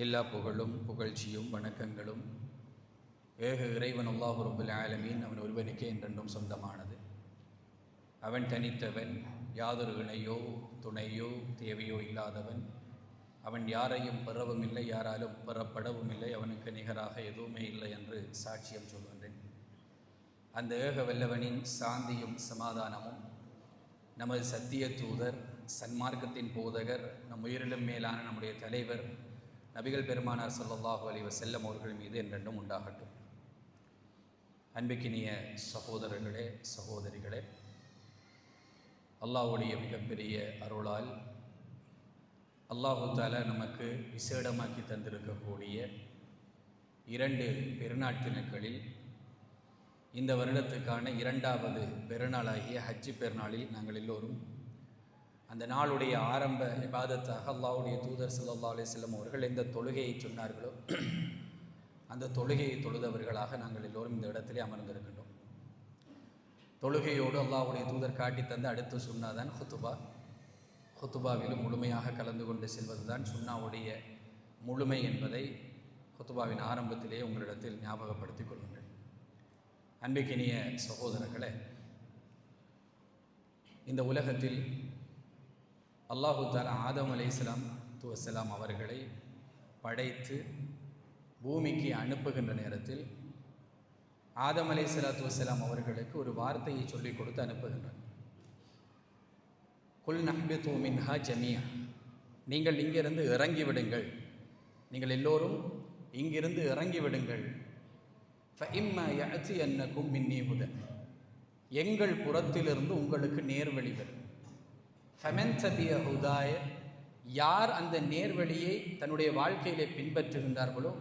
எல்லா புகழும் புகழ்ச்சியும் வணக்கங்களும் ஏக இறைவன் அல்லாஹ் ரப்புல் ஆலமீன் அவன் ஒருவனுக்கே என்றென்றும் சொந்தமானது. அவன் தனித்தவன், யாதொரு இணையோ துணையோ தேவையோ இல்லாதவன். அவன் யாரையும் பெறவும் இல்லை, யாராலும் பெறப்படவும் இல்லை. அவனுக்கு நிகராக எதுவுமே இல்லை என்று சாட்சியம் சொல்கின்றேன். அந்த ஏக வல்லவனின் சாந்தியும் சமாதானமும் நமது சத்திய தூதர், சன்மார்க்கத்தின் போதகர், நம் உயிரிலும் மேலான நம்முடைய தலைவர் நபிகள் பெருமானார் ஸல்லல்லாஹு அலைஹி வஸல்லம் அவர்கள் மீது என்றென்றும் உண்டாகட்டும். அன்பிக்கினிய சகோதரர்களே, சகோதரிகளே, அல்லாஹ்வுடைய மிகப்பெரிய அருளால் அல்லாஹு தஆலா நமக்கு விசேடமாக்கி தந்திருக்கக்கூடிய 2 பெருநாட்களில் இந்த வருடத்துக்கான 2வது பெருநாளாகிய ஹஜ்ஜி பெருநாளில் நாங்கள் எல்லோரும் அந்த நாளுடைய ஆரம்ப இபாதத்தாக அல்லாஹ்வுடைய தூதர் ஸல்லல்லாஹு அலைஹி வஸல்லம் அவர்கள் எந்த தொழுகையை சொன்னார்களோ அந்த தொழுகையை தொழுதவர்களாக நாங்கள் எல்லோரும் இந்த இடத்திலே அமர்ந்திருக்கின்றோம். தொழுகையோடு அல்லாஹ்வுடைய தூதர் காட்டி தந்த அடுத்த சுன்னா தான் ஹுத்துபா. ஹுத்துபாவிலும் முழுமையாக கலந்து கொண்டு செல்வதுதான் சுன்னாவுடைய முழுமை என்பதை ஹுத்துபாவின் ஆரம்பத்திலே உங்களிடத்தில் ஞாபகப்படுத்திக் கொள்கின்றேன். அன்பிக்கினிய சகோதரர்களே, இந்த உலகத்தில் அல்லாஹு தஆலா ஆதம் அலைஹிஸ்ஸலாம் அவர்களை படைத்து பூமிக்கு அனுப்புகின்ற நேரத்தில் ஆதம் அலைஹிஸ்ஸலாம் அவர்களுக்கு ஒரு வார்த்தையை சொல்லிக் கொடுத்து அனுப்புகின்றார். குல் நஹ்பிது மின்ஹா ஜமீஆ, நீங்கள் இங்கிருந்து இறங்கிவிடுங்கள், நீங்கள் எல்லோரும் இங்கிருந்து இறங்கிவிடுங்கள். ஃபஇம்மா யஅதியன்னகும் மின்னி ஹுதன், எங்கள் புறத்திலிருந்து உங்களுக்கு நேர்வழி வரும். ஃபமன் தபிய ஹுதாய, யார் அந்த நேர்வழியை தன்னுடைய வாழ்க்கையிலே பின்பற்றுகின்றார்களோ,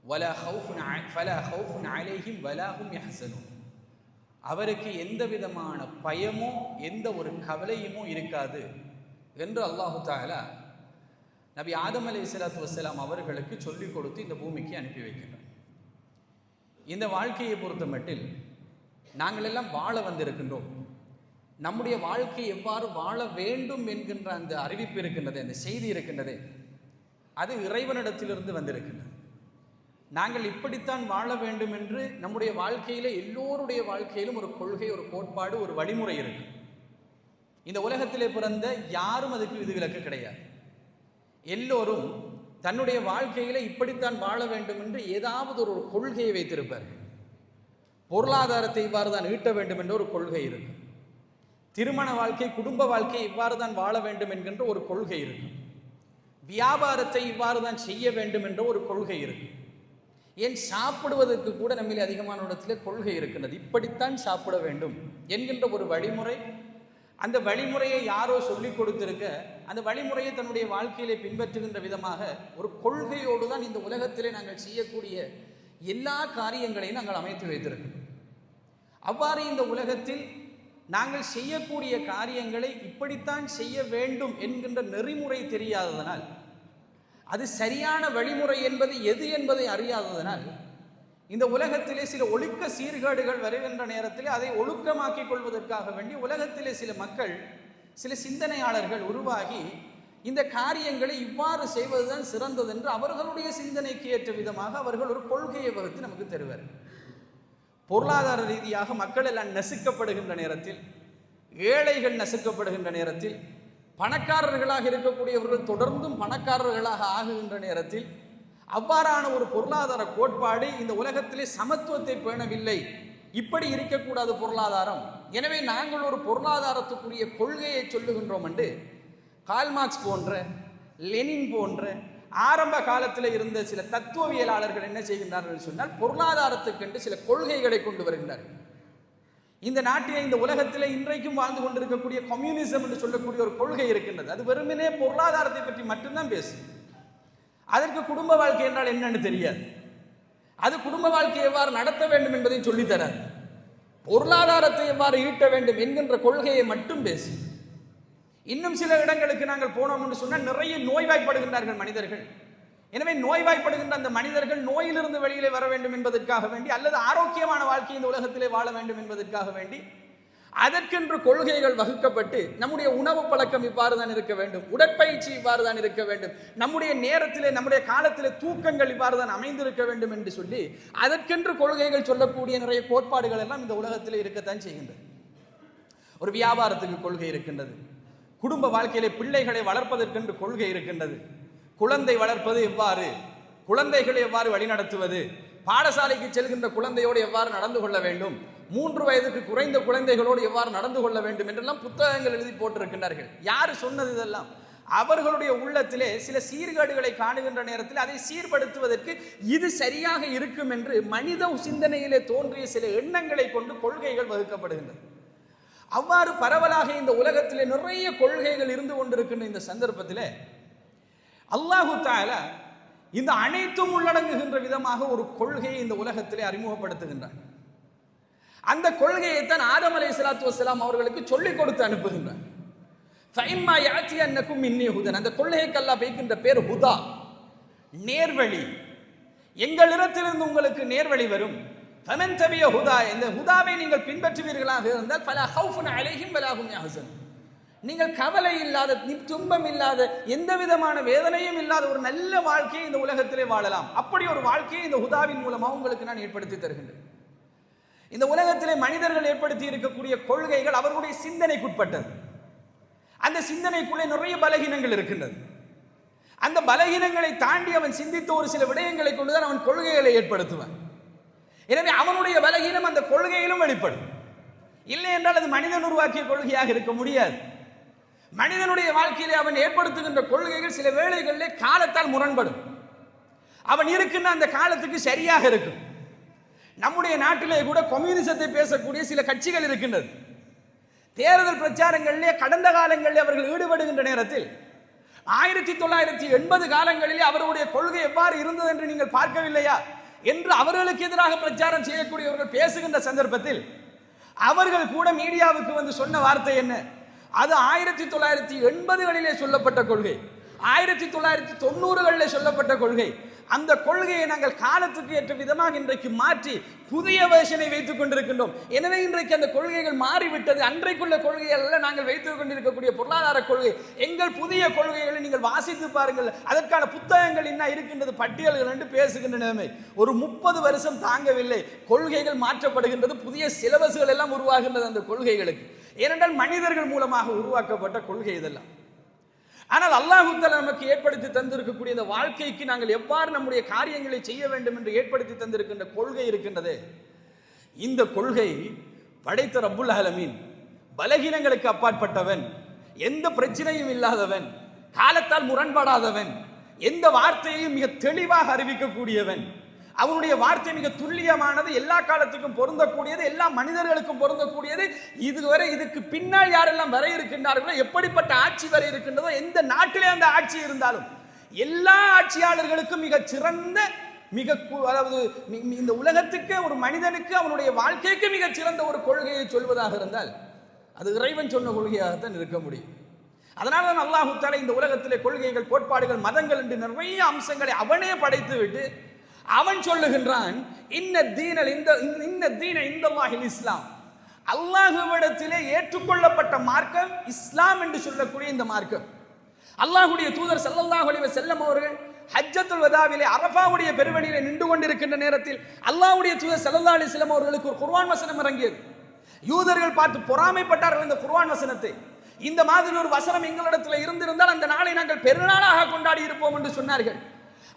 ஃபலா ஹவுஃபுன் அலைஹிம் வலா ஹும் யஹ்ஸனூன், அவருக்கு எந்த விதமான பயமோ எந்த ஒரு கவலையுமோ இருக்காது என்று அல்லாஹு தஆலா நபி ஆதம் அலைஹிஸ்ஸலாத்து வஸ்ஸலாம் அவர்களுக்கு சொல்லிக் கொடுத்து இந்த பூமிக்கு அனுப்பி வைக்கின்றார். இந்த வாழ்க்கையை பொறுத்த மட்டில் நாங்கள் எல்லாம் வாழ வந்திருக்கின்றோம். நம்முடைய வாழ்க்கை எவ்வாறு வாழ வேண்டும் என்கின்ற அந்த அறிவிப்பு இருக்கின்றது, அந்த செய்தி இருக்கின்றதே, அது இறைவனிடத்திலிருந்து வந்திருக்கின்றது. நாங்கள் இப்படித்தான் வாழ வேண்டும் என்று நம்முடைய வாழ்க்கையில எல்லோருடைய வாழ்க்கையிலும் ஒரு கொள்கை, ஒரு கோட்பாடு, ஒரு வழிமுறை இருக்கு. இந்த உலகத்திலே பிறந்த யாரும் அதுக்கு விதிவிலக்கு கிடையாது. எல்லோரும் தன்னுடைய வாழ்க்கையில இப்படித்தான் வாழ வேண்டும் என்று ஏதாவது ஒரு கொள்கையை வைத்திருப்பார்கள். பொருளாதாரத்தை இவ்வாறு தான் ஈட்ட வேண்டும் என்ற ஒரு கொள்கை இருக்கு. திருமண வாழ்க்கை, குடும்ப வாழ்க்கை இவ்வாறு தான் வாழ வேண்டும் என்கின்ற ஒரு கொள்கை இருக்கு. வியாபாரத்தை இவ்வாறு தான் செய்ய வேண்டும் என்ற ஒரு கொள்கை இருக்கு. ஏன் சாப்பிடுவதற்கு கூட நம்மில் அதிகமான இடத்துல கொள்கை இருக்கின்றது. இப்படித்தான் சாப்பிட வேண்டும் என்கின்ற ஒரு வழிமுறை. அந்த வழிமுறையை யாரோ சொல்லிக் கொடுத்திருக்க, அந்த வழிமுறையை தன்னுடைய வாழ்க்கையிலே பின்பற்றுகின்ற விதமாக ஒரு கொள்கையோடு தான் இந்த உலகத்திலே நாங்கள் செய்யக்கூடிய எல்லா காரியங்களையும் நாங்கள் அமைத்து வைத்திருக்கிறோம். அவ்வாறு இந்த உலகத்தில் நாங்கள் செய்யக்கூடிய காரியங்களை இப்படித்தான் செய்ய வேண்டும் என்கின்ற நெறிமுறை தெரியாததனால், அது சரியான வழிமுறை என்பது எது என்பதை அறியாததனால், இந்த உலகத்திலே சில ஒழுக்க சீர்கேடுகள் வருகின்ற நேரத்திலே அதை ஒழுக்கமாக்கிக் கொள்வதற்காக வேண்டி உலகத்திலே சில மக்கள், சில சிந்தனையாளர்கள் உருவாகி இந்த காரியங்களை இவ்வாறு செய்வதுதான் சிறந்தது என்று அவர்களுடைய சிந்தனைக்கு ஏற்ற விதமாக அவர்கள் ஒரு கொள்கையை வகுத்து நமக்கு தருவார்கள். பொருளாதார ரீதியாக மக்கள் எல்லாம் நசுக்கப்படுகின்ற நேரத்தில், ஏழைகள் நசுக்கப்படுகின்ற நேரத்தில், பணக்காரர்களாக இருக்கக்கூடியவர்கள் தொடர்ந்தும் பணக்காரர்களாக ஆகுகின்ற நேரத்தில், அவ்வாறான ஒரு பொருளாதார கோட்பாடு இந்த உலகத்திலே சமத்துவத்தை பேணவில்லை. இப்படி இருக்கக்கூடாது பொருளாதாரம், எனவே நாங்கள் ஒரு பொருளாதாரத்துக்குரிய கொள்கையை சொல்லுகின்றோம் என்று கால்மார்க்ஸ் போன்ற, லெனின் போன்ற ஆரம்ப காலத்தில் இருந்த சில தத்துவவியலாளர்கள் என்ன செய்கின்றார்கள் சொன்னால், பொருளாதாரத்துக்கென்று சில கொள்கைகளை கொண்டு வருகின்றார்கள். இந்த நாட்டிலே, இந்த உலகத்திலே இன்றைக்கும் வாழ்ந்து கொண்டிருக்கக்கூடிய கம்யூனிசம் என்று சொல்லக்கூடிய ஒரு கொள்கை இருக்கின்றது. அது வெறுமனே பொருளாதாரத்தை பற்றி மட்டும்தான் பேசும். அதற்கு குடும்ப வாழ்க்கை என்றால் என்னன்னு தெரியாது. அது குடும்ப வாழ்க்கையை எவ்வாறு நடத்த வேண்டும் என்பதை சொல்லித்தராது. பொருளாதாரத்தை எவ்வாறு ஈட்ட வேண்டும் என்கின்ற கொள்கையை மட்டும் பேசும். இன்னும் சில இடங்களுக்கு நாங்கள் போனோம் என்று சொன்னால் நிறைய நோய்வாய்ப்படுகின்றார்கள் மனிதர்கள். எனவே நோய்வாய்ப்படுகின்ற அந்த மனிதர்கள் நோயிலிருந்து வெளியிலே வர வேண்டும் என்பதற்காக வேண்டி, அல்லது ஆரோக்கியமான வாழ்க்கை இந்த உலகத்திலே வாழ வேண்டும் என்பதற்காக வேண்டி அதற்கென்று கொள்கைகள் வகுக்கப்பட்டு நம்முடைய உணவு பழக்கம் இவ்வாறு தான் இருக்க வேண்டும், உடற்பயிற்சி இவ்வாறு தான் இருக்க வேண்டும், நம்முடைய நேரத்திலே நம்முடைய காலத்திலே தூக்கங்கள் இவ்வாறு தான் அமைந்திருக்க வேண்டும் என்று சொல்லி அதற்கென்று கொள்கைகள் சொல்லக்கூடிய நிறைய கோட்பாடுகள் எல்லாம் இந்த உலகத்திலே இருக்கத்தான் செய்கின்றது. ஒரு வியாபாரத்துக்கு கொள்கை இருக்கின்றது, குடும்ப வாழ்க்கையிலே பிள்ளைகளை வளர்ப்பதற்கென்று கொள்கை இருக்கின்றது, குழந்தை வளர்ப்பது எவ்வாறு, குழந்தைகளை எவ்வாறு வழிநடத்துவது, பாடசாலைக்கு செல்கின்ற குழந்தையோடு எவ்வாறு நடந்து கொள்ள வேண்டும், 3 வயதுக்கு குறைந்த குழந்தைகளோடு எவ்வாறு நடந்து கொள்ள வேண்டும் என்றெல்லாம் புத்தகங்கள் எழுதி போட்டிருக்கின்றார்கள். யார் சொன்னது இதெல்லாம்? அவர்களுடைய உள்ளத்திலே சில சீர்கேடுகளை காணுகின்ற நேரத்தில் அதை சீர்படுத்துவதற்கு இது சரியாக இருக்கும் என்று மனித சிந்தனையிலே தோன்றிய சில எண்ணங்களை கொண்டு கொள்கைகள் வகுக்கப்படுகின்றன. அவ்வாறு பரவலாக இந்த உலகத்திலே நிறைய கொள்கைகள் இருந்து கொண்டிருக்கின்ற இந்த சந்தர்ப்பத்திலே அல்லாஹு தஆலா இந்த அனைத்தும் உள்ளடங்குகின்ற விதமாக ஒரு கொள்கையை இந்த உலகத்திலே அறிமுகப்படுத்துகின்றார். அந்த கொள்கையைத்தான் ஆதம் அலைஹிஸ்ஸலாத்து வஸ்ஸலாம் அவர்களுக்கு சொல்லிக் கொடுத்து அனுப்புகின்றார். ஃபஇம்மா யஅதியன்னகும் மின்னி ஹுதன், அந்த கொள்கைக்கு அல்லாஹ் வைக்கின்ற பேர் ஹுதா, நேர்வழி. எங்களிடத்திலிருந்து உங்களுக்கு நேர்வழி வரும். ஃபமன் தபிய ஹுதா, இந்த ஹுதாவை நீங்கள் பின்பற்றுவீர்களாக இருந்தால் ஃபலா ஹவுஃபுன் அலைஹிம் வலா ஹும் யஹ்சன், நீங்கள் கவலை இல்லாத, துன்பம் இல்லாத, எந்த விதமான வேதனையும் இல்லாத ஒரு நல்ல வாழ்க்கையை இந்த உலகத்திலே வாழலாம். அப்படி ஒரு வாழ்க்கையை இந்த ஹுதாவின் மூலமாக உங்களுக்கு நான் ஏற்படுத்தி தருகின்றேன். இந்த உலகத்திலே மனிதர்கள் ஏற்படுத்தி இருக்கக்கூடிய கொள்கைகள் அவர்களுடைய சிந்தனைக்குட்பட்டது. அந்த சிந்தனைக்குள்ளே நிறைய பலகீனங்கள் இருக்கின்றது. அந்த பலகீனங்களை தாண்டி அவன் சிந்தித்த ஒரு சில விடயங்களை கொண்டுதான் அவன் கொள்கைகளை ஏற்படுத்துவான். எனவே அவனுடைய பலகீனம் அந்த கொள்கையிலும் வெளிப்படும். இல்லை என்றால் அது மனிதன் உருவாக்கிய கொள்கையாக இருக்க முடியாது. மனிதனுடைய வாழ்க்கையிலே அவன் ஏற்படுத்துகின்ற கொள்கைகள் சில வேளைகளிலே காலத்தால் முரண்படும். அவன் இருக்கின்ற அந்த காலத்துக்கு சரியாக இருக்கும். நம்முடைய நாட்டிலே கூட கம்யூனிசத்தை பேசக்கூடிய சில கட்சிகள் இருக்கின்றது. தேர்தல் பிரச்சாரங்களிலே கடந்த காலங்களிலே அவர்கள் ஈடுபடுகின்ற நேரத்தில் 1980 காலங்களிலே அவர்களுடைய கொள்கை எவ்வாறு இருந்தது என்று நீங்கள் பார்க்கவில்லையா என்று அவர்களுக்கு எதிராக பிரச்சாரம் செய்யக்கூடியவர்கள் பேசுகின்ற சந்தர்ப்பத்தில் அவர்கள் கூட மீடியாவுக்கு வந்து சொன்ன வார்த்தை என்ன? அது 1980களிலே சொல்லப்பட்ட கொள்கை, 1990களிலே சொல்லப்பட்ட கொள்கை. அந்த கொள்கையை நாங்கள் காலத்துக்கு ஏற்ற விதமாக இன்றைக்கு மாற்றி புதிய வேர்ஷனை வைத்துக் கொண்டிருக்கின்றோம். எனவே இன்றைக்கு அந்த கொள்கைகள் மாறிவிட்டது. அன்றைக்குள்ள கொள்கைகள் நாங்கள் வைத்துக் கொண்டிருக்கக்கூடிய பொருளாதார கொள்கை, எங்கள் புதிய கொள்கைகளை நீங்கள் வாசித்து பாருங்கள், அதற்கான புத்தகங்கள் என்ன இருக்கின்றது, பட்டியல்கள் என்று பேசுகின்ற நிலைமை. ஒரு 30 வருஷம் தாங்கவில்லை, கொள்கைகள் மாற்றப்படுகின்றது, புதிய சிலபஸ்கள் எல்லாம் உருவாகின்றது அந்த கொள்கைகளுக்கு. ஏனென்றால் மனிதர்கள் மூலமாக உருவாக்கப்பட்ட கொள்கை இதெல்லாம். ஆனால் அல்லாஹ் தஆலா நமக்கு ஏற்படுத்தி தந்திருக்கக்கூடிய இந்த வாழ்க்கைக்கு நாங்கள் எவ்வாறு நம்முடைய காரியங்களை செய்ய வேண்டும் என்று ஏற்படுத்தி தந்திருக்கின்ற கொள்கை இருக்கின்றதே, இந்த கொள்கை படைத்த ரப்புல் ஆலமீன் பலகீனங்களுக்கு அப்பாற்பட்டவன், எந்த பிரச்சனையும் இல்லாதவன், காலத்தால் முரண்படாதவன், எந்த வார்த்தையையும் மிக தெளிவாக அறிவிக்கக்கூடியவன், அவனுடைய வார்த்தை மிக துல்லியமானது, எல்லா காலத்துக்கும் பொருந்தக்கூடியது, எல்லா மனிதர்களுக்கும் பொருந்தக்கூடியது. இதுவரை இதுக்கு பின்னால் யாரெல்லாம் வர இருக்கின்றார்களோ, எப்படிப்பட்ட ஆட்சி வர இருக்கின்றதோ, எந்த நாட்டிலே அந்த ஆட்சி இருந்தாலும் எல்லா ஆட்சியாளர்களுக்கும் மிக சிறந்த, அதாவது இந்த உலகத்துக்கு ஒரு மனிதனுக்கு அவனுடைய வாழ்க்கைக்கு மிக சிறந்த ஒரு கொள்கையை சொல்வதாக இருந்தால் அது இறைவன் சொன்ன கொள்கையாகத்தான் இருக்க முடியும். அதனால தான் அல்லாஹ் தஆலா இந்த உலகத்திலே கொள்கைகள், கோட்பாடுகள், மதங்கள் என்று நிறைய அம்சங்களை அவனே படைத்து விட்டு அவன் சொல்லுகின்றான், இன்ன தீன இந்தல்லாஹில் இஸ்லாம், அல்லாஹ்விடத்திலே ஏற்றுக்கொள்ளப்பட்ட மார்க்கம் இஸ்லாம் என்று சொல்லக்கூடிய இந்த மார்க்கம். அல்லாஹ்வுடைய தூதர் ஸல்லல்லாஹு அலைஹி வஸல்லம் அவர்கள் ஹஜ்ஜத்துல் வதாவிலே அரஃபாவுடைய பெருவழியிலே நின்று கொண்டிருக்கின்ற நேரத்தில் அல்லாஹ்வுடைய தூதர் ஸல்லல்லாஹு அலைஹி வஸல்லம் அவர்களுக்கு ஒரு குர்ஆன் வசனம் இறங்கியது. யூதர்கள் பார்த்து பொறாமைப்பட்டார்கள் இந்த குர்ஆன் வசனத்தை. இந்த மாதிரி ஒரு வசனம் எங்களிடத்தில் இருந்திருந்தால் அந்த நாளை நாங்கள் பெருநாளாக கொண்டாடி இருப்போம் என்று சொன்னார்கள்.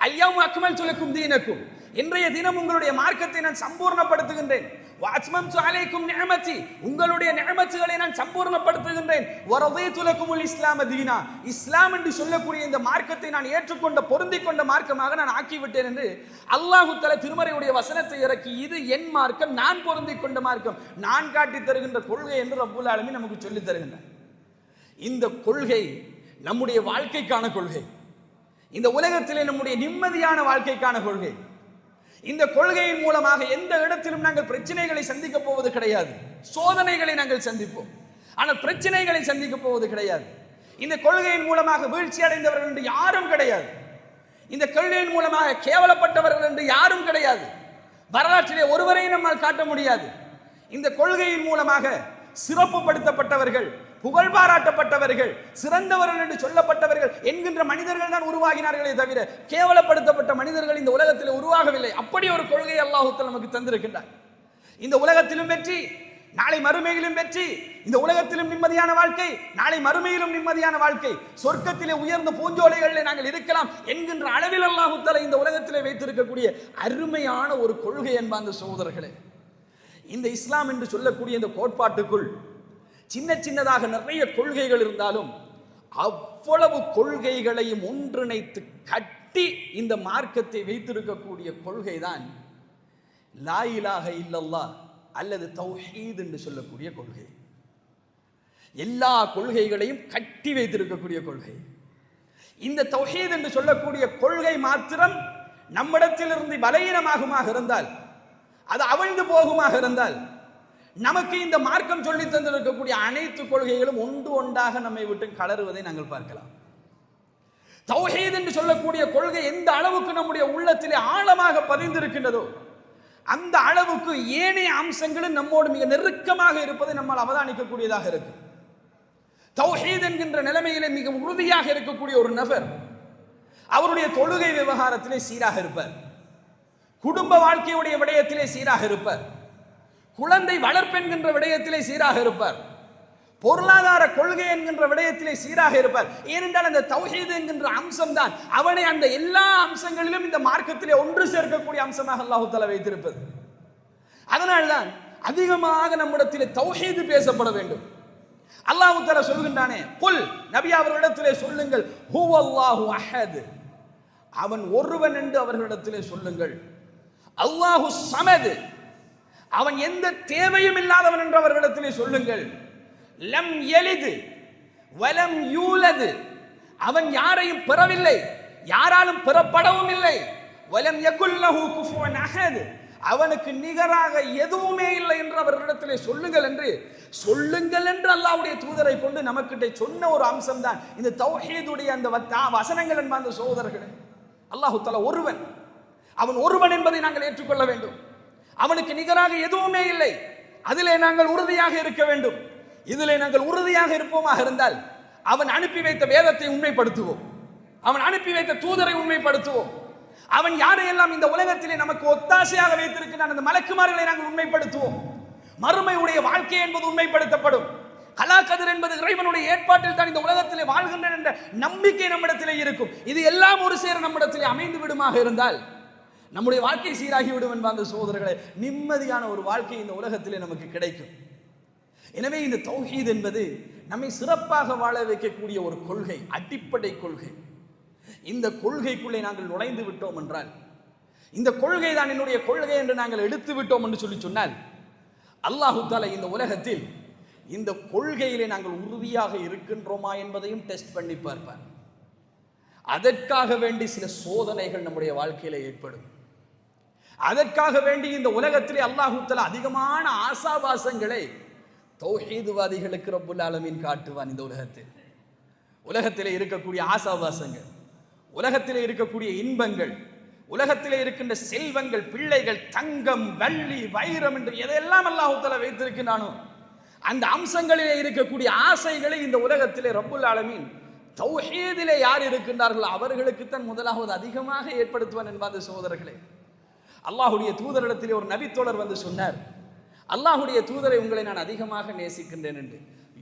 அல்யௌம அக்மல்து லக்கும் தீனக்கும், இன்றைய தினம் உங்களுடைய மார்க்கத்தை நான் சம்பூர்ணப்படுத்துகின்றேன். வஅத்மம்து அலைக்கும் நிஅமதி, உங்களுடைய நிஅமத்துகளை நான் சம்பூர்ணப்படுத்துகின்றேன். வரதீது லக்குமுல் இஸ்லாம தீனா, இஸ்லாம் என்று சொல்லக்கூடிய இந்த மார்க்கத்தை நான் ஏற்றுக்கொண்ட, பொருந்திக் கொண்ட மார்க்கமாக நான் ஆக்கிவிட்டேன் என்று அல்லாஹ் தஆலா திருமறையுடைய வசனத்தை இறக்கி, இது என் மார்க்கம், நான் பொருந்திக் கொண்ட மார்க்கம், நான் காட்டி தருகின்ற கொள்கை என்று ரப்புல் ஆலமீன் நமக்கு சொல்லித் தருகின்றார். இந்த கொள்கை நம்முடைய வாழ்க்கைக்கான கொள்கை, இந்த உலகத்திலே நம்முடைய நிம்மதியான வாழ்க்கைக்கான கொள்கை. இந்த கொள்கையின் மூலமாக எந்த இடத்திலும் நாங்கள் பிரச்சனைகளை சந்திக்க போவது கிடையாது. சோதனைகளை நாங்கள் சந்திப்போம், ஆனால் பிரச்சனைகளை சந்திக்க போவது கிடையாது. இந்த கொள்கையின் மூலமாக வீழ்ச்சி அடைந்தவர்கள் என்று யாரும் கிடையாது. இந்த கொள்கையின் மூலமாக கேவலப்பட்டவர்கள் என்று யாரும் கிடையாது. வரலாற்றிலே ஒருவரையும் நம்மால் காட்ட முடியாது. இந்த கொள்கையின் மூலமாக சிறப்புப்படுத்தப்பட்டவர்கள், புகழ் பாராட்டப்பட்டவர்கள், சிறந்தவர்கள் என்று சொல்லப்பட்டவர்கள் என்கின்ற மனிதர்கள் தான் உருவாகினார்களே தவிர கேவலப்படுத்தப்பட்ட மனிதர்கள் இந்த உலகத்தில் உருவாகவில்லை. அப்படி ஒரு கொள்கை அல்லாஹ் தஆலா நமக்கு தந்திருக்கின்றார். இந்த உலகத்திலும் வெற்றி, நாளை மறுமையிலும் வெற்றி. இந்த உலகத்திலும் நிம்மதியான வாழ்க்கை, நாளை மறுமையிலும் நிம்மதியான வாழ்க்கை. சொர்க்கத்திலே உயர்ந்த பூஞ்சோலைகளிலே நாங்கள் இருக்கலாம் என்கின்ற அளவில் அல்லாஹ் தஆலா இந்த உலகத்திலே வைத்திருக்கக்கூடிய அருமையான ஒரு கொள்கை என்பார்ந்த சகோதரர்களே. இந்த இஸ்லாம் என்று சொல்லக்கூடிய இந்த கோட்பாட்டுக்குள் சின்ன சின்னதாக நிறைய கொள்கைகள் இருந்தாலும் அவ்வளவு கொள்கைகளையும் ஒன்றிணைத்து கட்டி இந்த மார்க்கத்தை வைத்திருக்கக்கூடிய கொள்கைதான் லா இலாஹ இல்லல்லாஹ் அல்லது தௌஹீத் என்று சொல்லக்கூடிய கொள்கை. எல்லா கொள்கைகளையும் கட்டி வைத்திருக்கக்கூடிய கொள்கை இந்த தௌஹீத் என்று சொல்லக்கூடிய கொள்கை மாத்திரம் நம்மிடத்திலிருந்து பலவீனமாகுமாக இருந்தால், அது அவிழ்ந்து போகுமாக இருந்தால், நமக்கு இந்த மார்க்கம் சொல்லி தந்திருக்கக்கூடிய அனைத்து கொள்கைகளும் ஒன்று ஒன்றாக நம்மை விட்டு கலருவதை நாங்கள் பார்க்கலாம். தௌஹீத் என்று சொல்லக்கூடிய கொள்கை எந்த அளவுக்கு நம்முடைய உள்ளத்திலே ஆழமாக பதிந்திருக்கின்றதோ அந்த அளவுக்கு ஏனைய அம்சங்களும் நம்மோடு மிக நெருக்கமாக இருப்பதை நம்மால் அவதானிக்கக்கூடியதாக இருக்கு. தௌஹீத் என்கின்ற நிலைமையிலே மிக உறுதியாக இருக்கக்கூடிய ஒரு நபர் அவருடைய தொழுகை விவகாரத்திலே சீராக இருப்பார், குடும்ப வாழ்க்கையுடைய விடயத்திலே சீராக இருப்பார், குழந்தை வளர்ப்பென்கின்ற விடயத்திலே சீராக இருப்பார், பொருளாதார கொள்கை என்கின்ற விடயத்திலே சீராக இருப்பார். ஏனென்றால் அந்த தௌஹீத் என்கின்ற அம்சம் தான் அவனை அந்த எல்லா அம்சங்களிலும் இந்த மார்க்கத்திலே ஒன்று சேர்க்கக்கூடிய அம்சமாக அல்லாஹ் தஆலா வைத்திருப்பது. அதனால்தான் அதிகமாக நம்மிடத்திலே தௌஹீத் பேசப்பட வேண்டும். அல்லாஹ் தஆலா சொல்கின்றானே, குல் நபி அவர்களிடத்திலே சொல்லுங்கள், ஹுவல்லாஹு அஹத், அவன் ஒருவன் என்று அவர்களிடத்திலே சொல்லுங்கள். அல்லாஹு ஸமத், அவன் எந்த தேவையும் இல்லாதவன் என்று அவர்களிடத்திலே சொல்லுங்கள். லம் யலித் வலம் யூலத், அவன் யாரையும் பெறவில்லை, யாராலும் பெறப்படவும் இல்லை. வலம் யகுல் லஹு குஃபுவன் அஹத், அவனுக்கு நிகராக எதுவுமே இல்லை என்று அவர்களிடத்திலே சொல்லுங்கள் என்று அல்லாஹ்வுடைய தூதரை கொண்டு நமக்கிட்ட சொன்ன ஒரு அம்சம் தான் இந்த தௌஹீதுடைய அந்த வசனங்கள் என்பார்ந்த சகோதரர்களே. அல்லாஹ் தஆலா ஒருவன், அவன் ஒருவன் என்பதை நாங்கள் ஏற்றுக்கொள்ள வேண்டும். அவனுக்கு நிகராக எதுவுமே இல்லை, அதிலே நாங்கள் உறுதியாக இருக்க வேண்டும். இதிலே நாங்கள் உறுதியாக இருப்போமாக இருந்தால் அவன் அனுப்பி வைத்த வேதத்தை உண்மைப்படுத்துவோம், அவன் அனுப்பி வைத்த தூதரை உண்மைப்படுத்துவோம், அவன் யாரையெல்லாம் இந்த உலகத்திலே நமக்கு ஒத்தாசையாக வைத்திருக்கிறான் அந்த மலக்குமார்களை நாங்கள் உண்மைப்படுத்துவோம். மறுமையுடைய வாழ்க்கை என்பது உண்மைப்படுத்தப்படும். கலாக்கதிர் என்பது இறைவனுடைய ஏற்பாட்டில் தான் இந்த உலகத்திலே வாழ்கின்றன என்ற நம்பிக்கை நம்மிடத்திலே இருக்கும். இது எல்லாம் ஒரு சேர நம்மிடத்திலே அமைந்து விடுமாக இருந்தால் நம்முடைய வாழ்க்கை சீராகி விடும் என்பார்ந்த சகோதரர்களே. நிம்மதியான ஒரு வாழ்க்கை இந்த உலகத்திலே நமக்கு கிடைக்கும். எனவே இந்த தௌஹீத் என்பது நம்மை சிறப்பாக வாழ வைக்கக்கூடிய ஒரு கொள்கை, அடிப்படை கொள்கை. இந்த கொள்கைக்குள்ளே நாங்கள் நுழைந்து விட்டோம் என்றால், இந்த கொள்கை தான் என்னுடைய கொள்கை என்று நாங்கள் எடுத்து விட்டோம் என்று சொன்னால், அல்லாஹ் தஆலா இந்த உலகத்தில் இந்த கொள்கையிலே நாங்கள் உறுதியாக இருக்கின்றோமா என்பதையும் டெஸ்ட் பண்ணி பார்ப்பார். அதற்காக வேண்டி சில சோதனைகள் நம்முடைய வாழ்க்கையில ஏற்படும். அதற்காக வேண்டி இந்த உலகத்திலே அல்லாஹ் தஆலா அதிகமான ஆசாபாசங்களை தௌஹீதுவாதிகளுக்கு ரப்புல் ஆலமீன் காட்டுவான். இந்த உலகத்திலே இருக்கக்கூடிய ஆசாபாசங்கள், உலகத்திலே இருக்கக்கூடிய இன்பங்கள், உலகத்திலே இருக்கின்ற செல்வங்கள், பிள்ளைகள், தங்கம், வள்ளி, வைரம் என்று எதையெல்லாம் அல்லாஹ் தஆலா வைத்திருக்கிறானோ அந்த அம்சங்களிலே இருக்கக்கூடிய ஆசைகளை இந்த உலகத்திலே ரப்புல் ஆலமீன் தௌஹீதிலே யார் இருக்கின்றார்களோ அவர்களுக்குத்தான் முதலாவது அதிகமாக ஏற்படுத்துவான் என்பார்ந்த சகோதரர்களே. அல்லாஹ்வுடைய தூதரிடத்திலே ஒரு நபித்தோழர் வந்து சொன்னார், அல்லாஹ்வுடைய தூதரை உங்களை நான் அதிகமாக நேசிக்கின்றேன் என்று.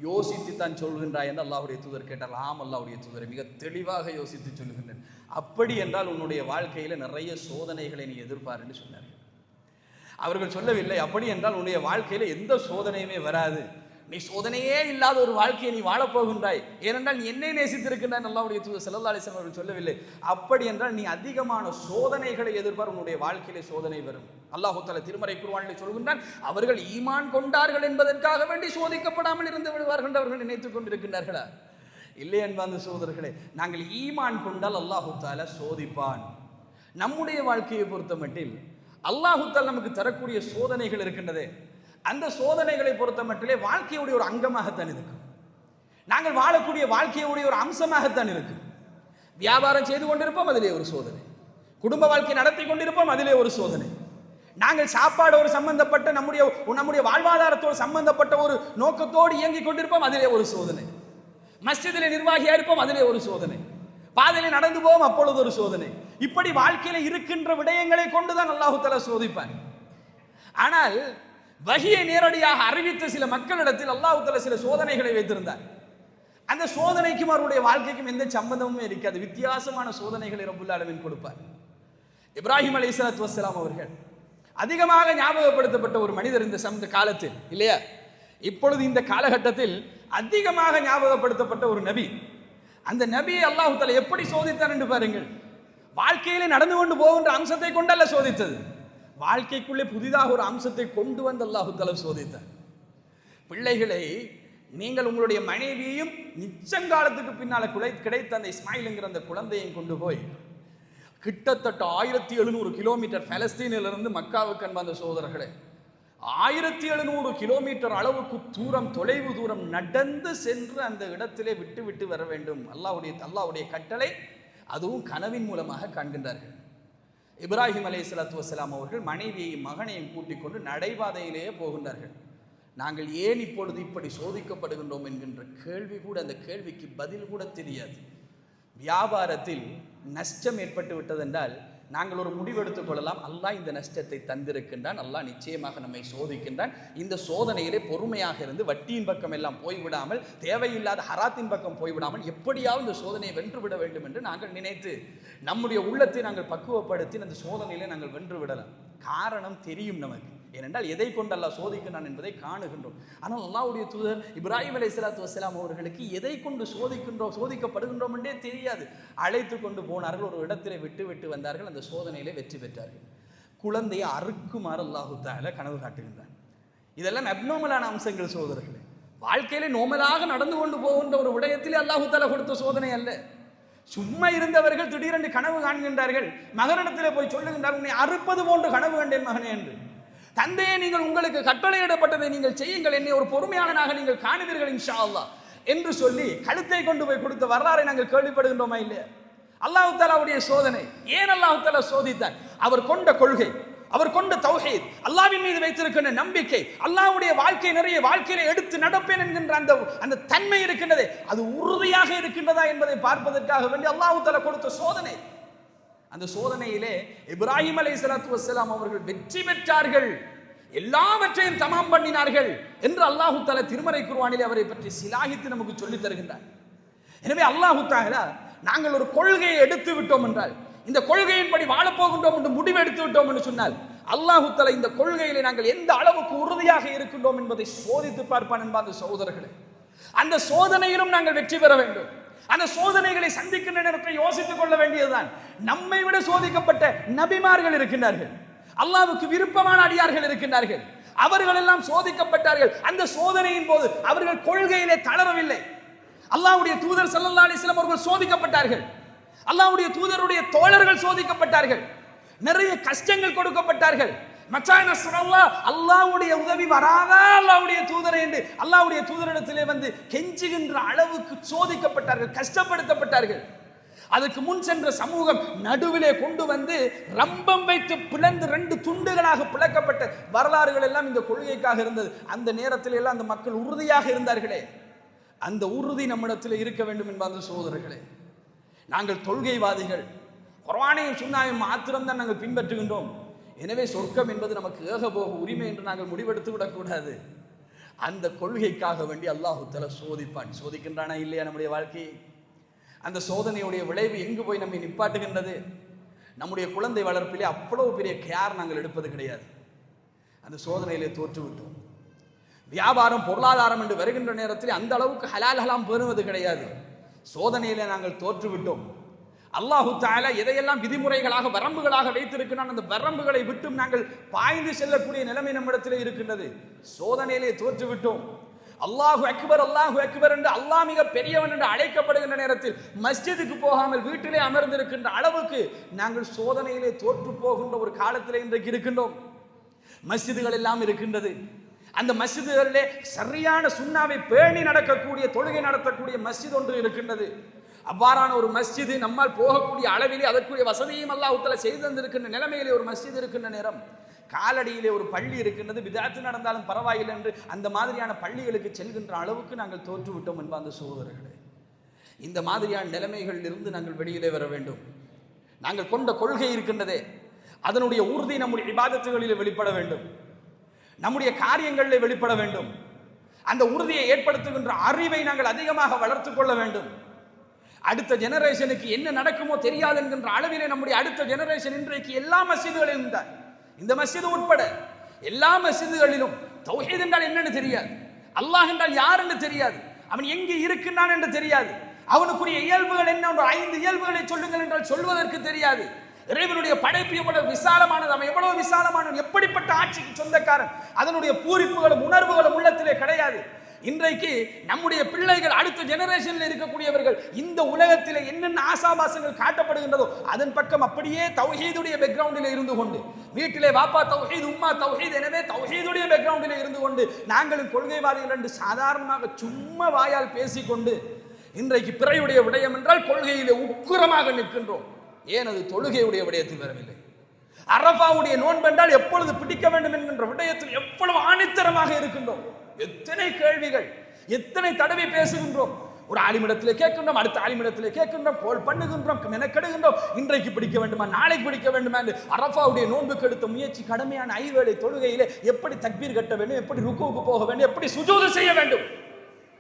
யோசித்து தான் சொல்கின்றாய் என்று அல்லாஹ்வுடைய தூதர் கேட்டார். ஆம் அல்லாஹ்வுடைய தூதரை மிக தெளிவாக யோசித்து சொல்லுகின்றேன். அப்படி என்றால் உன்னுடைய வாழ்க்கையில் நிறைய சோதனைகளை நீ எதிர்பார் என்று சொன்னார். அவர்கள் சொல்லவில்லை, அப்படி என்றால் உன்னுடைய வாழ்க்கையில் எந்த சோதனையுமே வராது, நீ சோதனையே இல்லாத ஒரு வாழ்க்கையை நீ வாழப்போகின்றாய், ஏனென்றால் நீ என்னை நேசித்திருக்கின்றாய் அல்லாஹ்வுடைய தூதர் ஸல்லல்லாஹு அலைஹி வஸல்லம் அவர்கள் சொல்லவில்லை. அப்படி என்றால் நீ அதிகமான சோதனைகளை எதிர்பார், உன்னுடைய வாழ்க்கையிலே சோதனை வரும். அல்லாஹ் தஆலா திருமறை குர்ஆனிலே சொல்கின்றான், அவர்கள் ஈமான் கொண்டார்கள் என்பதற்காக வேண்டி சோதிக்கப்படாமல் இருந்து விடுவார்கள் என்று அவர்கள் நினைத்துக் கொண்டிருக்கின்றார்களா? இல்லை என்பார்ந்த சகோதரர்களே, நாங்கள் ஈமான் கொண்டால் அல்லாஹ் தஆலா சோதிப்பான். நம்முடைய வாழ்க்கையை பொறுத்த மட்டில் அல்லாஹ் தஆலா நமக்கு தரக்கூடிய சோதனைகள் இருக்கின்றதே, அந்த சோதனைகளை பொறுத்த மட்டிலே வாழ்க்கையுடைய ஒரு அங்கமாகத்தான் இருக்கும். நாங்கள் வாழக்கூடிய வாழ்க்கையுடைய ஒரு அம்சமாகத்தான் இருக்கும். வியாபாரம் செய்து கொண்டிருப்போம், அதிலே ஒரு சோதனை. குடும்ப வாழ்க்கை நடத்தி கொண்டிருப்போம், அதிலே ஒரு சோதனை. நாங்கள் சாப்பாடோடு சம்பந்தப்பட்ட நம்முடைய வாழ்வாதாரத்தோடு சம்பந்தப்பட்ட ஒரு நோக்கத்தோடு இயங்கிக் கொண்டிருப்போம், அதிலே ஒரு சோதனை. மஸ்ஜிதிலே நிர்வாகியா இருப்போம், அதிலே ஒரு சோதனை. பாதையிலே நடந்து போவோம், அப்பொழுது ஒரு சோதனை. இப்படி வாழ்க்கையில இருக்கின்ற விடயங்களை கொண்டுதான் அல்லாஹு தஆலா சோதிப்பான். ஆனால் வஹியை நேரடியாக அறிவித்த சில மக்களிடத்தில் அல்லாஹு தஆலா சில சோதனைகளை வைத்திருந்தார். அந்த சோதனைக்கும் அவருடைய வாழ்க்கைக்கும் எந்த சம்பந்தமுமே இருக்காது. வித்தியாசமான சோதனைகளை ரப்புல் ஆலமீன் கொடுப்பார். இப்ராஹிம் அலைஹிஸ்ஸலாத்து வஸ்ஸலாம் அவர்கள் அதிகமாக ஞாபகப்படுத்தப்பட்ட ஒரு மனிதர் இந்த காலத்தில், இல்லையா? இப்பொழுது இந்த காலகட்டத்தில் அதிகமாக ஞாபகப்படுத்தப்பட்ட ஒரு நபி. அந்த நபியை அல்லாஹு தஆலா எப்படி சோதித்தார் என்று பாருங்கள். வாழ்க்கையிலே நடந்து கொண்டு போகின்ற அம்சத்தை கொண்டல்ல சோதித்தது, வாழ்க்கைக்குள்ளே புதிதாக ஒரு அம்சத்தை கொண்டு வந்து அல்லாஹு தஆலா சோதித்தார். பிள்ளைகளை நீங்கள் உங்களுடைய மனைவியையும் நிச்சங்காலத்துக்கு பின்னால் கிடைத்த அந்த இஸ்மாயில்ங்கிற அந்த குழந்தையும் கொண்டு போய் கிட்டத்தட்ட 1700 கிலோமீட்டர் பலஸ்தீனிலிருந்து மக்காவுக்கு அன்பார்ந்த சகோதரர்களே, 1700 கிலோமீட்டர் அளவுக்கு தொலைவு தூரம் நடந்து சென்று அந்த இடத்திலே விட்டு வர வேண்டும். அல்லாஹ்வுடைய கட்டளை, அதுவும் கனவின் மூலமாக காண்கின்றார்கள். இப்ராஹிம் அலைஹிஸ்ஸலாத்து வஸ்ஸலாம் அவர்கள் மனைவியையும் மகனையும் கூட்டிக் கொண்டு நடைபாதையிலேயே போகின்றார்கள். நாங்கள் ஏன் இப்பொழுது இப்படி சோதிக்கப்படுகின்றோம் என்கின்ற கேள்வி கூட, அந்த கேள்விக்கு பதில் கூட தெரியாது. வியாபாரத்தில் நஷ்டம் ஏற்பட்டு விட்டதென்றால் நாங்கள் ஒரு முடிவெடுத்துக் கொள்ளலாம், அல்லாஹ் இந்த நஷ்டத்தை தந்திருக்கின்றான், அல்லாஹ் நிச்சயமாக நம்மை சோதிக்கின்றான். இந்த சோதனையிலே பொறுமையாக இருந்து வட்டியின் பக்கம் எல்லாம் போய்விடாமல், தேவையில்லாத ஹராத்தின் பக்கம் போய்விடாமல் எப்படியாவது இந்த சோதனையை வென்றுவிட வேண்டும் என்று நாங்கள் நினைத்து நம்முடைய உள்ளத்தை நாங்கள் பக்குவப்படுத்தி அந்த சோதனையிலே நாங்கள் வென்று விடலாம். காரணம் தெரியும் நமக்கு, ஏனென்றால் எதை கொண்டு அல்லாஹ் சோதிக்கின்றான் என்பதை காணுகின்றோம். ஆனால் அல்லாஹ்வுடைய தூதர் இப்ராஹிம் அலைஹிஸ்ஸலாத்து வஸ்ஸலாம் அவர்களுக்கு எதை கொண்டு சோதிக்கப்படுகின்றோம் என்றே தெரியாது. அழைத்து கொண்டு போனார்கள், ஒரு இடத்திலே விட்டு வந்தார்கள். அந்த சோதனையிலே வெற்றி பெற்றார்கள். குழந்தையை அறுக்குமாறு அல்லாஹு தஆலா கனவு காட்டுகின்றான். இதெல்லாம் அப்நார்மலான அம்சங்கள் சகோதரர்களே. வாழ்க்கையிலே நோமலாக நடந்து கொண்டு போகின்ற ஒரு விடயத்திலே அல்லாஹு தஆலா கொடுத்த சோதனை அல்ல. சும்மா இருந்தவர்கள் திடீரென்று கனவு காண்கின்றார்கள். மகனிடத்திலே போய் சொல்லுகின்றார்கள், உன்னை அறுப்பது போன்று கனவு கண்டேன் மகனே என்று. தந்தையே, நீங்கள் உங்களுக்கு கட்டளையிடப்பட்டதை நீங்கள் செய்யுங்கள், என்னை ஒரு பொறுமையாளனாக நீங்கள் காணுவீர்கள் இன்ஷா அல்லாஹ் என்று சொல்லி கழுத்தை கொண்டு போய் கொடுத்த வரலாறை நாங்கள் கேள்விப்படுகின்றோமா இல்லையா? அல்லாஹ் தஆலாவுடைய சோதனை. ஏன் அல்லாஹ் தஆலா சோதித்தார்? அவர் கொண்ட கொள்கை, அவர் கொண்ட தௌஹீத், அல்லாஹ்வின் மீது வைத்திருக்கின்ற நம்பிக்கை, அல்லாஹ்வுடைய வாழ்க்கை நிறைய வாழ்க்கையில எடுத்து நடப்பேன் என்கின்ற அந்த தன்மை இருக்கின்றதே, அது உறுதியாக இருக்கின்றதா என்பதை பார்ப்பதற்காக வேண்டி அல்லாஹ் தஆலா கொடுத்த சோதனை. அந்த சோதனையிலே இப்ராஹிம் அலைஹிஸ்ஸலாத்து வஸ்ஸலாம் அவர்கள் வெற்றி பெற்றார்கள், எல்லாவற்றையும் தமாம் பண்ணினார்கள் என்று அல்லாஹ் தஆலா திருமறை குர்ஆனிலே அவரை பற்றி சிலாகித்து நமக்கு சொல்லித் தருகின்றார். எனவே அல்லாஹ் தஆலா நாங்கள் ஒரு கொள்கையை எடுத்து விட்டோம் என்றால், இந்த கொள்கையின்படி வாழப்போகின்றோம் என்று முடிவு எடுத்து விட்டோம் என்று சொன்னால், அல்லாஹ் தஆலா இந்த கொள்கையிலே நாங்கள் எந்த அளவுக்கு உறுதியாக இருக்கின்றோம் என்பதை சோதித்து பார்ப்பான் என்பார் சகோதரர்களே. அந்த சோதனையிலும் நாங்கள் வெற்றி பெற வேண்டும். அந்த சோதனைகளை சந்திக்கின்ற நேரத்தை யோசித்துக் கொள்ள வேண்டியதுதான். நம்மை விட சோதிக்கப்பட்ட நபிமார்கள் இருக்கின்றார்கள், அல்லாஹ்வுக்கு விருப்பமான அடியார்கள் இருக்கின்றார்கள். அவர்கள் எல்லாம் சோதிக்கப்பட்டார்கள். அந்த சோதனையின் போது அவர்கள் கொள்கையிலே தளரவில்லை. அல்லாஹ்வுடைய தூதர் ஸல்லல்லாஹு அலைஹி வஸல்லம் அவர்கள் சோதிக்கப்பட்டார்கள். அல்லாஹ்வுடைய தூதருடைய தோழர்கள் சோதிக்கப்பட்டார்கள். நிறைய கஷ்டங்கள் கொடுக்கப்பட்டார்கள். மச்சான் நஸ்ரல்லாஹ், அல்லாஹ்வுடைய உதவி வராதா அல்லாஹ்வுடைய தூதரை என்று அல்லாஹ்வுடைய தூதரிடத்திலே வந்து கெஞ்சுகின்ற அளவுக்கு சோதிக்கப்பட்டார்கள், கஷ்டப்படுத்தப்பட்டார்கள். அதுக்கு முன் சென்ற சமூகம் நடுவிலே கொண்டு வந்து ரம்பம் வைத்து பிளந்து 2 துண்டுகளாக பிளக்கப்பட்ட வரலாறுகள் எல்லாம் இந்த கொள்கைக்காக இருந்தது. அந்த நேரத்தில் எல்லாம் அந்த மக்கள் உறுதியாக இருந்தார்களே, அந்த உறுதி நம்மிடத்தில் இருக்க வேண்டும் என்பது சகோதரர்களே. நாங்கள் தொல்கைவாதிகள், குர்ஆனையும் சுன்னாவையும் மாத்திரம்தான் நாங்கள் பின்பற்றுகின்றோம், எனவே சொர்க்கம் என்பது நமக்கு ஏகபோக உரிமை என்று நாங்கள் முடிவெடுத்து விடக்கூடாது. அந்த கொள்கைக்காக வேண்டி அல்லாஹ் தஆலா சோதிப்பான். சோதிக்கின்றானா இல்லையா நம்முடைய வாழ்க்கையை? அந்த சோதனையுடைய விளைவு எங்கு போய் நம்மை நிப்பாட்டுகின்றது? நம்முடைய குழந்தை வளர்ப்பிலே அவ்வளவு பெரிய கேர் நாங்கள் எடுப்பது கிடையாது. அந்த சோதனையிலே தோற்றுவிட்டோம். வியாபாரம் பொருளாதாரம் என்று வருகின்ற நேரத்தில் அந்த அளவுக்கு ஹலால் ஹலாம் பெறுவது கிடையாது. சோதனையிலே நாங்கள் தோற்றுவிட்டோம். அல்லாஹு தஆலா எதையெல்லாம் விதிமுறைகளாக வரம்புகளாக வைத்திருக்கிறான், அந்த வரம்புகளை விட்டும் நாங்கள் பாய்ந்து செல்லக்கூடிய நிலைமை நம்மிடத்திலே இருக்கின்றது. சோதனையிலே தோற்றுவிட்டோம். அல்லாஹு அக்பர் அல்லாஹு அக்பர் என்று அல்லாஹ் மிக பெரியவன் என்று அழைக்கப்படுகின்ற நேரத்தில் மஸ்ஜிதுக்கு போகாமல் வீட்டிலே அமர்ந்திருக்கின்ற அளவுக்கு நாங்கள் சோதனையிலே தோற்று போகின்ற ஒரு காலத்திலே இன்றைக்கு இருக்கின்றோம். மஸ்ஜிதுகள் எல்லாம் இருக்கின்றது. அந்த மஸ்ஜிதுகளிலே சரியான சுன்னாவை பேணி நடக்கக்கூடிய, தொழுகை நடத்தக்கூடிய மஸ்ஜித் ஒன்று இருக்கின்றது. அவ்வாறான ஒரு மஸ்ஜிது நம்மால் போகக்கூடிய அளவிலே அதற்குரிய வசதியும் அல்லாஹ் தஆலா செய்து தந்திருக்கின்ற நிலைமையிலே ஒரு மஸ்ஜித் இருக்கின்ற நேரம், காலடியிலே ஒரு பள்ளி இருக்கின்றது, விதாத்து நடந்தாலும் பரவாயில்லை என்று அந்த மாதிரியான பள்ளிகளுக்கு செல்கின்ற அளவுக்கு நாங்கள் தோற்றுவிட்டோம் என்பார்ந்த சகோதரர்களே. இந்த மாதிரியான நிலைமைகளில் இருந்து நாங்கள் வெளியிலே வர வேண்டும். நாங்கள் கொண்ட கொள்கை இருக்கின்றதே, அதனுடைய உறுதி நம்முடைய இபாதத்துகளிலே வெளிப்பட வேண்டும், நம்முடைய காரியங்களிலே வெளிப்பட வேண்டும். அந்த உறுதியை ஏற்படுத்துகின்ற அறிவை நாங்கள் அதிகமாக வளர்த்துக் கொள்ள வேண்டும். அடுத்த ஜெனரேஷனுக்கு என்ன நடக்குமோ தெரியாது என்கின்ற அளவிலே நம்முடைய அடுத்த ஜெனரேஷன் இன்றைக்கு எல்லா மஸ்ஜிதுகளிலும் தான், இந்த மஸ்ஜிது உட்பட எல்லா மஸ்ஜிதுகளிலும் தௌஹீத் என்றால் என்னன்னு தெரியாது, அல்லாஹ் என்றால் யார் என்று தெரியாது, அவன் எங்கே இருக்கின்றான் என்று தெரியாது, அவனுக்குரிய இயல்புகள் என்ன 5 இயல்புகளை சொல்லுங்கள் என்றால் சொல்வதற்கு தெரியாது. இறைவனுடைய படைப்பு எவ்வளவு விசாலமானது, அவன் எவ்வளவு விசாலமானவன், எப்படிப்பட்ட ஆட்சிக்கு சொந்தக்காரன், அதனுடைய பூரிப்புகளும் உணர்வுகளும் உள்ளத்திலே கிடையாது. இன்றைக்கு நம்முடைய பிள்ளைகள் அடுத்த ஜெனரேஷனில் இருக்கக்கூடியவர்கள் இந்த உலகத்தில் என்னென்ன ஆசாபாசங்கள் காட்டப்படுகின்றதோ அதன் பக்கம் அப்படியே தௌஹீதுடைய பேக்ரவுண்டில் இருந்து கொண்டு, வீட்டிலே வாப்பா தௌஹீத் உம்மா தௌஹீத், எனவே தௌஹீதுடைய பேக்ரவுண்டில் இருந்து கொண்டு நாங்களும் கொள்கைவாதிகள் என்று சாதாரணமாக சும்மா வாயால் பேசிக்கொண்டு இன்றைக்கு பிறையுடைய விடயம் என்றால் கொள்கையிலே உக்குரமாக நிற்கின்றோம். ஏன் அது தொழுகையுடைய விடயத்தில் வரவில்லை? அரஃபாவுடைய நோன்பு என்றால் எப்பொழுது பிடிக்க வேண்டும் என்கின்ற விடயத்தில் எவ்வளவு ஆணித்தரமாக இருக்கின்றோம். எத்தனை கேள்விகள், எத்தனை தடவை பேசுகின்றோம். ஒரு ஆலிமிடத்திலே கேட்கின்றோம், அடுத்த ஆலிமிடத்திலே கேட்கின்றோம், கோல் பண்ணுகின்றோம், மெனக்கெடுகின்றோம். இன்றைக்கு பிடிக்க வேண்டுமா, நாளைக்கு பிடிக்க வேண்டுமா என்று அரஃபாவுடைய நோன்புக்கு எடுத்த முயற்சி கடமையான 5 வேளை தொழுகையிலே எப்படி தக்பீர் கட்ட வேண்டும், எப்படி ருக்குவுக்கு போக வேண்டும், எப்படி சுஜூது செய்ய வேண்டும்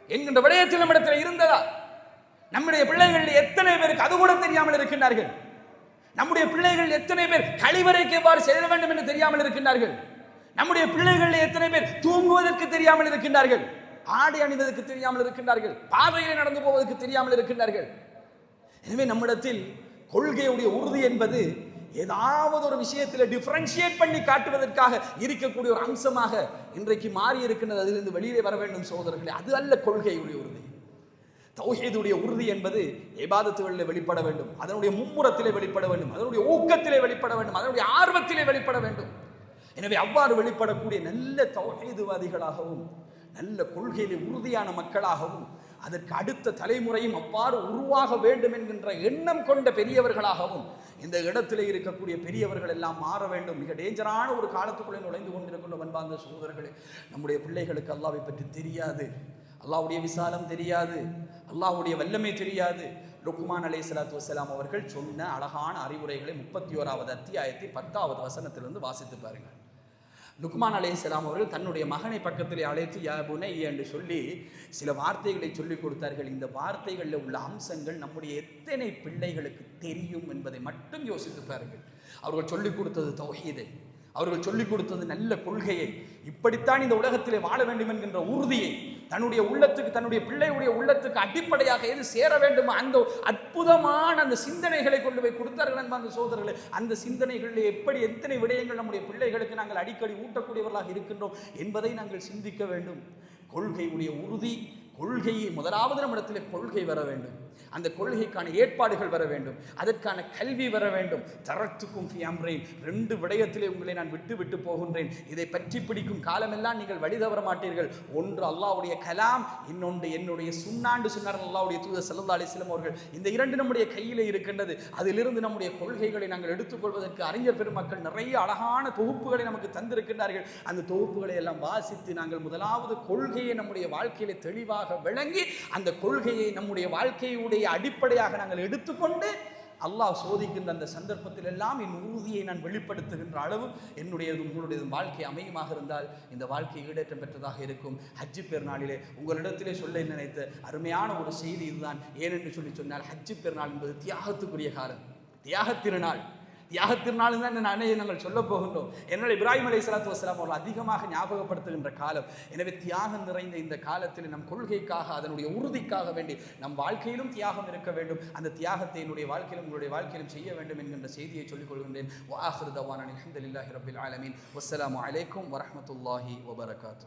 என்கின்ற விடயத்தில் நம்மிடத்தில் இருந்ததா? நம்முடைய பிள்ளைகள் எத்தனை பேருக்கு அது கூட தெரியாமல் இருக்கின்றார்கள். நம்முடைய பிள்ளைகள் எத்தனை பேர் கழிவறைக்கு எவ்வாறு செல்ல வேண்டும் என்று தெரியாமல் இருக்கின்றார்கள். நம்முடைய பிள்ளைகள் எத்தனை பேர் தூங்குவதற்கு தெரியாமல் இருக்கின்றார்கள், ஆடை அணிவதற்கு தெரியாமல் இருக்கின்றார்கள், பாதையிலே நடந்து போவதற்கு தெரியாமல் இருக்கின்றார்கள். எனவே நம்மிடத்தில் கொள்கையுடைய உறுதி என்பது ஏதாவது ஒரு விஷயத்தில் டிஃபரன்ஷியேட் பண்ணி காட்டுவதற்காக இருக்கக்கூடிய ஒரு அம்சமாக இன்றைக்கு மாறி இருக்கின்றது. அதிலிருந்து வெளியே வர வேண்டும் சகோதரர்களே. அது அல்ல கொள்கையுடைய உறுதி. தௌஹீதுடைய உறுதி என்பது இபாதத்துகளில் வெளிப்பட வேண்டும், அதனுடைய மும்முரத்திலே வெளிப்பட வேண்டும், அதனுடைய ஊக்கத்திலே வெளிப்பட வேண்டும், அதனுடைய ஆர்வத்திலே வெளிப்பட வேண்டும். எனவே அவ்வாறு வெளிப்படக்கூடிய நல்ல தௌஹீதுவாதிகளாகவும் நல்ல கொள்கையிலே உறுதியான மக்களாகவும் அதற்கு அடுத்த தலைமுறையும் அவ்வாறு உருவாக வேண்டும் என்கின்ற எண்ணம் கொண்ட பெரியவர்களாகவும் இந்த இடத்திலே இருக்கக்கூடிய பெரியவர்கள் எல்லாம் மாற வேண்டும். மிக டேஞ்சரான ஒரு காலத்துக்குள்ளே நுழைந்து கொண்டிருக்கின்ற அன்பார்ந்த சகோதரர்களே, நம்முடைய பிள்ளைகளுக்கு அல்லாஹ்வை பற்றி தெரியாது, அல்லாஹ்வுடைய விசாலம் தெரியாது, அல்லாஹ்வுடைய வல்லமை தெரியாது. லுக்மான் அலைஹிஸ்ஸலாத்து வஸ்ஸலாம் அவர்கள் சொன்ன அழகான அறிவுரைகளை 31வது அத்தியாயத்தில் 10வது வசனத்திலிருந்து வாசித்து பாருங்கள். லுக்மான் அலைஹிஸ்ஸலாம் அவர்கள் தன்னுடைய மகனை பக்கத்திலே அழைத்து யா புனைய என்று சொல்லி சில வார்த்தைகளை சொல்லிக் கொடுத்தார்கள். இந்த வார்த்தைகளில் உள்ள அம்சங்கள் நம்முடைய எத்தனை பிள்ளைகளுக்கு தெரியும் என்பதை மட்டும் யோசித்து பாருங்கள். அவர்கள் சொல்லிக் கொடுத்தது தௌஹீதை, அவர்கள் சொல்லிக் கொடுத்தது நல்ல கொள்கையை, இப்படித்தான் இந்த உலகத்திலே வாழ வேண்டும் என்கின்ற உறுதியை, தன்னுடைய உள்ளத்துக்கு தன்னுடைய பிள்ளையுடைய உள்ளத்துக்கு அடிப்படையாக எது சேர வேண்டும் அந்த அற்புதமான அந்த சிந்தனைகளை கொண்டு போய் கொடுத்தார்கள். அந்த சோதரர்களே, அந்த சிந்தனைகளில் எப்படி எத்தனை விடயங்கள் நம்முடைய பிள்ளைகளுக்கு நாங்கள் அடிக்கடி ஊட்டக்கூடியவர்களாக இருக்கின்றோம் என்பதை நாங்கள் சிந்திக்க வேண்டும். கொள்கையுடைய உறுதி, கொள்கையை முதலாவது நம்மிடத்தில் கொள்கை வர வேண்டும், அந்த கொள்கைக்கான ஏற்பாடுகள் வர வேண்டும், அதற்கான கல்வி வர வேண்டும். தரத்துக்கும் ஃபி அம்ரைன், 2 விடயத்திலே உங்களை நான் விட்டு போகின்றேன், இதை பற்றி பிடிக்கும் காலமெல்லாம் நீங்கள் வழி தவற மாட்டீர்கள். ஒன்று அல்லாஹ்வுடைய கலாம், இன்னொன்று என்னுடைய சுன்னாண்டு சொன்னார் அல்லாஹ்வுடைய தூதர் ஸல்லல்லாஹு அலைஹி வஸல்லம் அவர்கள். இந்த 2 நம்முடைய கையிலே இருக்கின்றது. அதிலிருந்து நம்முடைய கொள்கைகளை நாங்கள் எடுத்துக்கொள்வதற்கு அறிஞர் பெருமக்கள் நிறைய அழகான தொகுப்புகளை நமக்கு தந்திருக்கின்றார்கள். அந்த தொகுப்புகளை எல்லாம் வாசித்து நாங்கள் முதலாவது கொள்கையை நம்முடைய வாழ்க்கையிலே தெளிவாக விளங்கி அந்த கொள்கையை நம்முடைய வாழ்க்கையுடைய அடிப்படையாக நாங்கள் எடுத்துக்கொண்டு அல்லாஹ் சோதிக்கின்ற அந்த சந்தர்ப்பத்தில் எல்லாம் என் உறுதியை நான் வெளிப்படுத்துகின்ற அளவு என்னுடையதும் உங்களுடையதும் வாழ்க்கை அமையமாக இருந்தால் இந்த வாழ்க்கை ஈடேற்றம் பெற்றதாக இருக்கும். ஹஜ்ஜு பெருநாளிலே உங்களிடத்திலே சொல்ல நினைத்த அருமையான ஒரு செய்தி இதுதான். ஏனென்று சொன்னால் ஹஜ்ஜு பெருநாள் என்பது தியாகத்துக்குரிய காலம், தியாக திருநாள். தியாக திருநாள் தான் நாங்கள் சொல்ல போகின்றோம். என்னால் இப்ராஹிம் அலைஹிஸ்ஸலாத்து வஸ்ஸலாம் அவர்கள் அதிகமாக ஞாபகப்படுத்துகின்ற காலம். எனவே தியாகம் நிறைந்த இந்த காலத்தில் நம் கொள்கைக்காக, அதனுடைய உறுதிக்காக வேண்டி நம் வாழ்க்கையிலும் தியாகம் இருக்க வேண்டும். அந்த தியாகத்தை என்னுடைய வாழ்க்கையிலும் உங்களுடைய வாழ்க்கையிலும் செய்ய வேண்டும் என்கின்ற செய்தியை சொல்லிக் கொள்கின்றேன். வஆஹிரு தவானா அல்ஹம்துலில்லாஹி ரப்பில் ஆலமீன். வஸ்ஸலாமு அலைக்கும் வரஹ்மத்துல்லாஹி வபரகாத்துஹு.